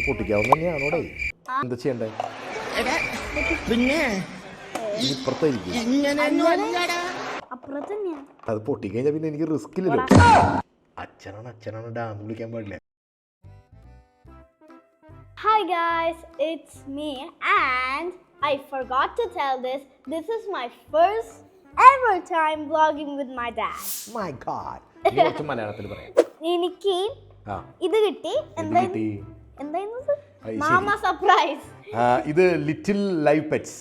പൊട്ടിക്കാവുന്ന തന്നെയാണോടെ? എന്താ ചെയ്യണ്ടേ? പിന്നെ ഇപ്പുറത്തായിരിക്കും. അത് പൊട്ടിക്കഴിഞ്ഞാൽ പിന്നെ എനിക്ക് റിസ്ക് ഇല്ലല്ലോ. അച്ഛനാണ് ഡാം വിളിക്കാൻ പാടില്ല. Hi guys, it's me and I forgot to tell this. This is my first ever time vlogging with my dad. My God. നീ കുറച്ച് മലയാളത്തിൽ പറയാം. എനിക്ക് ഇത് കിട്ടി. എന്തായിരുന്നു? Mama surprise. ഇത് ലിറ്റിൽ ലൈവ് പെറ്റ്സ്.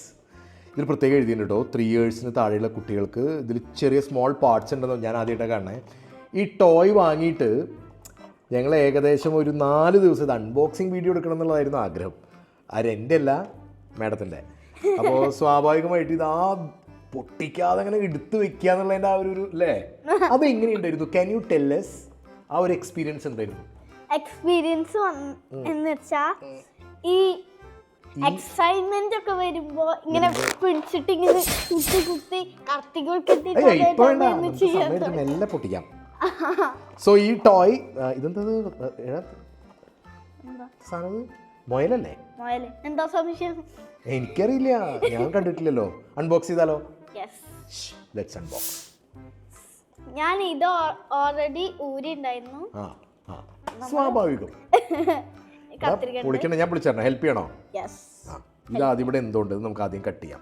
ഇതിൽ പ്രത്യേകം എഴുതിയിട്ടുണ്ട് കേട്ടോ. 3 years താഴെയുള്ള കുട്ടികൾക്ക് ഇതിൽ ചെറിയ സ്മോൾ പാർട്സ് ഉണ്ടെന്ന് ഞാൻ ആദ്യമായിട്ടാണ് കാണണേ. ഈ ടോയ് വാങ്ങിയിട്ട് ഞങ്ങൾ ഏകദേശം ഒരു 4 ദിവസത്തെ അൺബോക്സിങ് വീഡിയോ എടുക്കണം എന്നുള്ളതായിരുന്നു ആഗ്രഹം. എൻ്റെ അല്ല, മാഡത്തിൻ്റെ. അപ്പോൾ സ്വാഭാവികമായിട്ട് ഇത് പൊട്ടിക്കാതെ അങ്ങനെ എടുത്ത് വെക്കുക എന്നുള്ളതിൻ്റെ ആ ഒരു അല്ലേ, അത് എങ്ങനെയുണ്ടായിരുന്നു? ക്യാൻ യു ടെൽ us ആ ഒരു എക്സ്പീരിയൻസ് എന്തായിരുന്നു? എക്സ്പീരിയൻസ് എന്ന് വെച്ചാൽ ഈ എക്സൈറ്റ്മെന്റ് ഒക്കെ വരുമ്പോ ഇങ്ങനെ പിടിച്ചിട്ട് ഇങ്ങനെ കുത്തി കത്തികൾക്കെത്തി മെല്ലെ പൊട്ടിക്കാം. സോ ഈ ടോയ് ഇതെന്താ സാധനം? മൊയലല്ലേ? എന്താ സംശയം? എനിക്കറിയില്ല, ഞാൻ കണ്ടിട്ടില്ലല്ലോ. അൺബോക്സ് ചെയ്താലോ? Let's unbox. ഞാൻ ഇത് ഓൾറെഡി ഊരിണ്ടായിരുന്നു. സ്വാഭാവികം. പൊളിക്കണ ഞാൻ വിളിച്ചേരണ, ഹെൽപ്പ് ചെയ്യണോ? ഇത് ആദ്യം ഇവിടെ എന്തുകൊണ്ട് നമുക്ക് ആദ്യം കട്ട് ചെയ്യാം.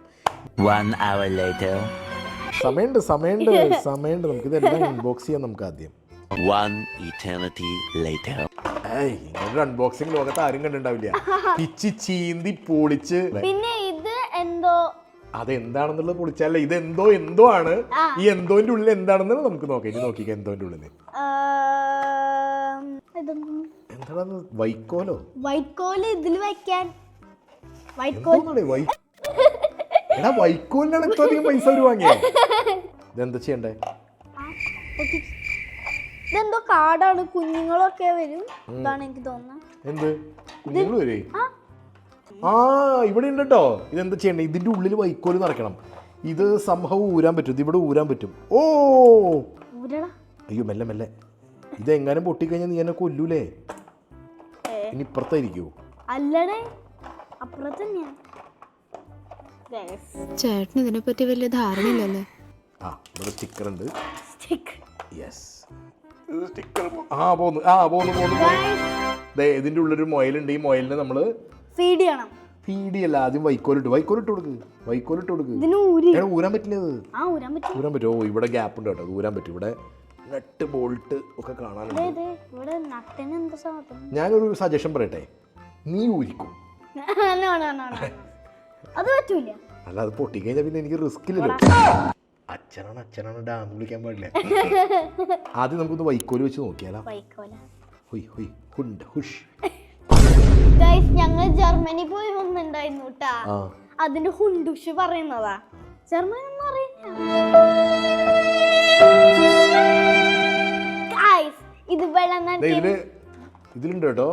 1 hour later. സമയമുണ്ട് നമുക്ക് ഇതെല്ലാം അൺബോക്സ് ചെയ്യാം. നമുക്ക് ആദ്യം 1 eternity later. ഇങ്ങനൊരു അൺബോക്സിംഗ് ലോകത്ത് ആരും കണ്ടിട്ടുണ്ടാവില്ല. പിച്ചി ചീന്തി പൊളിച്ച്. പിന്നെ ഇത് എന്തോ അതെന്താണെന്നുള്ളത് പൊളിച്ചല്ല, ഇത് എന്തോ ആണ്. ഈ എന്തോന്റെ ഉള്ളിൽ എന്താണെന്ന് നമുക്ക് നോക്കാം. ഇനി നോക്കിക്ക എന്തോന്റെ ഉള്ളില് എന്താണ്? വൈക്കോല് ഇതിൽ വെക്കാൻ. വൈക്കോലിനാണ് എത്ര അധികം പൈസ അവർ വാങ്ങിയത്. ഇതെന്താ ചെയ്യണ്ടേ? ഇതെന്തോ കാർഡാണ്, കുഞ്ഞുങ്ങളൊക്കെ വരും. ഇതാണ് എനിക്ക് തോന്നുന്നത്. എന്ത് കുഞ്ഞുങ്ങൾ വരേ? ഇവിടെ ഉണ്ട് കേട്ടോ. ഇതെന്താ ചെയ്യണ്ടേ? ഇതിന്റെ ഉള്ളിൽ വൈക്കോല് നിറയ്ക്കണം. ഇത് സംഭവം ഊരാൻ പറ്റും. ഇത് ഇവിടെ ഊരാൻ പറ്റും. ഓ അയ്യോ, മെല്ലെ. ഇത് എങ്ങാനും പൊട്ടിക്കഴിഞ്ഞാൽ നീ എന്നെ കൊല്ലൂലേ? ഇനി ഇപ്പുറത്തായിരിക്കോ? അല്ലടേ, അപ്പുറത്തന്നെയാ. ചേട്ടന് ഇതിനെ പറ്റി വലിയ ധാരണയില്ലല്ലേ? ഇവിടെ സ്റ്റിക്കർ ഉണ്ട്. ഇതിന്റെ ഉള്ളൊരു മൊയലുണ്ട്. ഈ മൊയലിന് നമ്മള് ഫീഡ് ചെയ്യല്ല, ആദ്യം വൈക്കോലിട്ട് കൊടുക്ക്. ഊരാൻ പറ്റില്ല. ഊരാൻ പറ്റുമോ? ഇവിടെ ഗ്യാപ്പ് ഉണ്ട് കേട്ടോ, ഊരാൻ പറ്റും. ഇവിടെ നട്ട് ബോൾട്ട് ഒക്കെ കാണാനുണ്ട്. ഞാനൊരു സജഷൻ പറയട്ടെ, നീ ഊരിക്കും. അത് പറ്റൂല. അല്ല, അത് പൊട്ടിക്കഴിഞ്ഞാൽ പിന്നെ എനിക്ക് റിസ്ക് ഇല്ലല്ലോ. അച്ഛനാണ് ഡാം വിളിക്കാൻ പാടില്ല. ആദ്യം നമുക്കൊന്ന് വൈക്കോല് വെച്ച് നോക്കിയാലോ? ഞങ്ങൾ ജർമ്മനി പോയി വന്നിട്ടുണ്ടായിരുന്നു കേട്ടാ. അതിന്റെ ഹുണ്ടുഷ് പറയുന്നതാ. ജർമ്മനി ഒന്നും അറിയില്ല. ഇതിലുണ്ട് കേട്ടോ,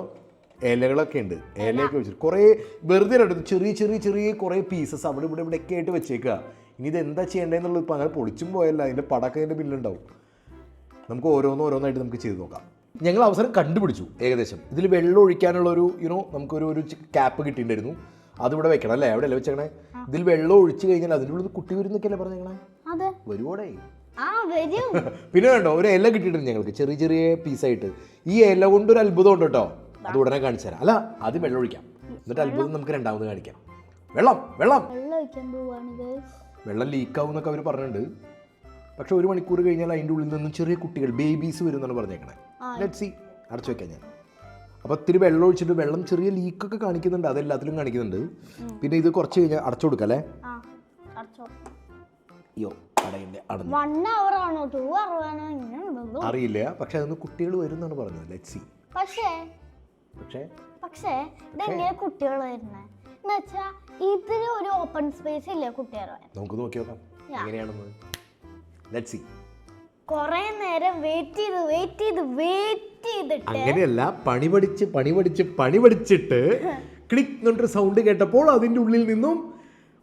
ഇലകളൊക്കെ ഉണ്ട്. ഇലയൊക്കെ വെച്ചിട്ട് കുറേ വെറുതെ ചെറിയ കുറേ പീസസ് അവിടെ ഇവിടെ ഒക്കെ ആയിട്ട് വെച്ചേക്കുക. ഇനി ഇത് എന്താ ചെയ്യേണ്ടതെന്നുള്ളത് ഇപ്പം അങ്ങനെ പൊളിച്ചും പോയല്ല, അതിൻ്റെ പടക്കം അതിൻ്റെ ബില്ലുണ്ടാവും. നമുക്ക് ഓരോന്നായിട്ട് നമുക്ക് ചെയ്ത് നോക്കാം. ഞങ്ങൾ അവസരം കണ്ടുപിടിച്ചു ഏകദേശം. ഇതിൽ വെള്ളം ഒഴിക്കാനുള്ളൊരു നമുക്കൊരു ക്യാപ്പ് കിട്ടിയിട്ടുണ്ടായിരുന്നു. അതിവിടെ വെക്കണം അല്ലേ? അവിടെ അല്ലേ വെച്ചേക്കണേ? ഇതിൽ വെള്ളം ഒഴിച്ചു കഴിഞ്ഞാൽ അതിൻ്റെ ഉള്ളിൽ കുട്ടി വരുന്നൊക്കെയല്ലേ പറഞ്ഞേക്കണേ? വരുവോടെ? പിന്നെ വേണ്ടോ, ഒരു ഇല കിട്ടിയിട്ടുണ്ട് ഞങ്ങൾക്ക്, ചെറിയ പീസായിട്ട്. ഈ ഇല കൊണ്ടൊരു അത്ഭുതം ഉണ്ട് കേട്ടോ. അത് ഉടനെ കാണിച്ചു തരാം. അല്ല, ആദ്യം വെള്ളം ഒഴിക്കാം, എന്നിട്ട് അത്ഭുതം നമുക്ക് രണ്ടാമത് കാണിക്കാം. വെള്ളം ലീക്കാവും എന്നൊക്കെ അവർ പറഞ്ഞിട്ടുണ്ട്. പക്ഷെ 1 മണിക്കൂർ കഴിഞ്ഞാൽ അതിൻ്റെ ഉള്ളിൽ നിന്നും ചെറിയ കുട്ടികൾ, ബേബീസ് വരും എന്നാണ് പറഞ്ഞേക്കണേ. Let's see. അടച്ചു വെക്കാം ഞാൻ. അപ്പോൾ ഇത്തിരി വെള്ളം ഒഴിച്ചിട്ട് വെള്ളം ചെറിയ ലീക്കൊക്കെ കാണിക്കുന്നുണ്ട്, അതെല്ലാത്തിലും കാണിക്കുന്നുണ്ട്. പിന്നെ ഇത് കുറച്ച് കഴിഞ്ഞാൽ അടച്ചു കൊടുക്കാം അല്ലേ? അറിയില്ല, പക്ഷെ അതൊന്ന് കുട്ടികൾ വരും എന്നാണ് പറഞ്ഞത്. Let's see. പക്ഷേ ഇതെങ്ങനെ കുട്ടികൾ വരുന്നത് എന്ന് വെച്ചാൽ ഇതിന് ഒരു ഓപ്പൺ സ്പേസ് ഇല്ല കുട്ടികൾ. നമുക്ക് നോക്കി നോക്കാം എങ്ങനെയാണെന്ന്. Let's see. കുറേ നേരം വെയിറ്റ് ചെയ്തിട്ട് അങ്ങനെയല്ല, പണി പഠിച്ചിട്ട് ക്ലിക്ക് എന്നൊരു സൗണ്ട് കേട്ടപ്പോൾ അതിൻ്റെ ഉള്ളിൽ നിന്നും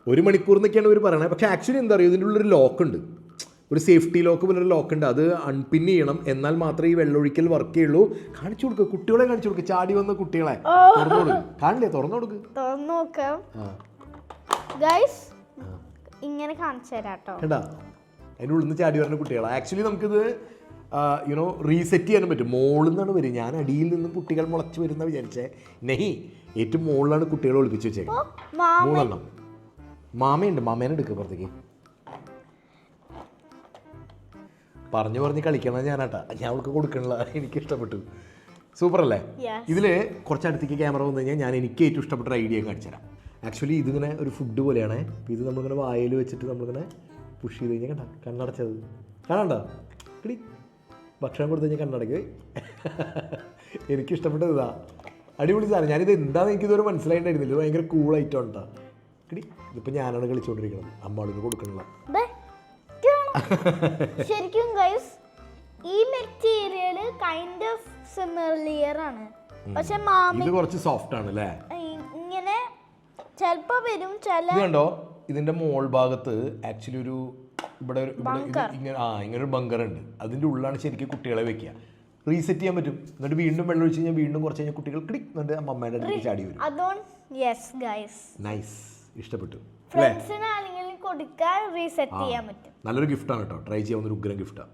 1 മണിക്കൂർ എന്നൊക്കെയാണ് ഇവർ പറയണത്. പക്ഷെ ആക്ച്വലി എന്താ പറയുക, ഇതിൻ്റെ ഉള്ളൊരു ലോക്ക് ഉണ്ട്. ഒരു സേഫ്റ്റി ലോക്ക് പോലെ ഒരു ലോക്ക് ഉണ്ട്, അത് അൺപിൻ ചെയ്യണം, എന്നാൽ മാത്രമേ ഈ വെള്ളമൊഴിക്കൽ വർക്ക് ചെയ്യുള്ളൂ. കാണിച്ചു കൊടുക്കുക, കുട്ടികളെ കാണിച്ചു കൊടുക്കുക, ചാടി വന്ന കുട്ടികളെ തുറന്നു കൊടുക്കുക. കാണില്ലേ, തുറന്നു കൊടുക്കുക. തുറന്നു നോക്കാം ഗൈസ്, ഇങ്ങനെ കാണിച്ചു തരാം കേട്ടോ. കേട്ടാ, അതിൻ്റെ ഉള്ളിൽ നിന്ന് ചാടി വരുന്ന കുട്ടികളാണ്. ആക്ച്വലി നമുക്കിത് റീസെറ്റ് ചെയ്യാനും പറ്റും. മോളിൽ നിന്നാണ് വരും, ഞാൻ അടിയിൽ നിന്നും കുട്ടികൾ മുളച്ച് വരുന്ന വിചാരിച്ചേ. നെഹി, ഏറ്റവും മുകളിലാണ് കുട്ടികളെ ഒളിപ്പിച്ച് വെച്ചേക്കുന്നത്. 3 എണ്ണം. മാമയുണ്ട്, മാമേനെ എടുക്കുക പുറത്തേക്ക്. പറഞ്ഞു പറഞ്ഞ് കളിക്കണം ഞാനാട്ടാ, ഞാൻ അവൾക്ക് കൊടുക്കണില്ല, എനിക്ക് ഇഷ്ടപ്പെട്ടു. സൂപ്പർ അല്ലേ? ഇതിൽ കുറച്ച് അടുത്തേക്ക് ക്യാമറ വന്നു കഴിഞ്ഞാൽ ഞാൻ എനിക്ക് ഏറ്റവും ഇഷ്ടപ്പെട്ട ഐഡിയ കാണിച്ചു തരാം. ആക്ച്വലി ഇതിങ്ങനെ ഒരു ഫുഡ് പോലെയാണ്. അപ്പോൾ ഇത് നമ്മളിങ്ങനെ വായിൽ വെച്ചിട്ട് നമ്മളിങ്ങനെ പുഷ് ചെയ്ത് കഴിഞ്ഞാൽ കണ്ട കണ്ണടച്ചത് കാണാണ്ടോ? കിടി ഭക്ഷണം കൊടുത്തു കഴിഞ്ഞാൽ കണ്ണടയ്ക്ക്. എനിക്കിഷ്ടപ്പെട്ടത് ഇതാ, അടിപൊളി സാധനം. ഞാനിത് എന്താണെന്ന് എനിക്കിതുവരെ മനസ്സിലായിട്ടുണ്ടായിരുന്നില്ല. ഇത് ഭയങ്കര കൂൾ ഐറ്റം ഉണ്ടാ. കിടി ഇതിപ്പോൾ ഞാനാണ് കളിച്ചുകൊണ്ടിരിക്കുന്നത്, അമ്മാളിന് കൊടുക്കണില്ല. ശരിക്കും ഗൈസ് ഈ മെറ്റീരിയൽ കൈൻഡ് ഓഫ് സിമിലർ ആണ്, പക്ഷെ മാമി ഇത് കുറച്ച് സോഫ്റ്റ് ആണ് അല്ലേ? ഇങ്ങനെ ചിലപ്പോ വരും ചില. ഇത് കണ്ടോ, ഇതിന്റെ മോൾ ഭാഗത്ത് ആക്ച്വലി ഒരു ഇവിടെ ഇങ്ങനെ ഒരു ബങ്കർ ഉണ്ട്. അതിന്റെ ഉള്ളിലാണ് ശരിക്കും കുട്ടികളെ വെക്കുക. റീസെറ്റ് ചെയ്യാൻ പറ്റും. എന്നിട്ട് വീണ്ടും വെള്ളം ഒഴിച്ച് കഴിഞ്ഞാൽ വീണ്ടും കുറച്ച് കഴിഞ്ഞാൽ കുട്ടികൾ ക്ലിക്ക് എന്നിട്ട് അമ്മമ്മയുടെ അടുത്തേക്ക് ചാടി വരും. അതുകൊണ്ട് യെസ് ഗൈസ്, നൈസ്, ഇഷ്ടപ്പെട്ടു. ഫ്രണ്ട്സിന് ആണെങ്കിലും കൊടുക്കാൻ റീസെറ്റ് ചെയ്യാൻ പറ്റും. നല്ലൊരു ഗിഫ്റ്റാണ് കേട്ടോ, ട്രൈ ചെയ്യാവുന്ന ഒരു ഉഗ്രം ഗിഫ്റ്റാണ്.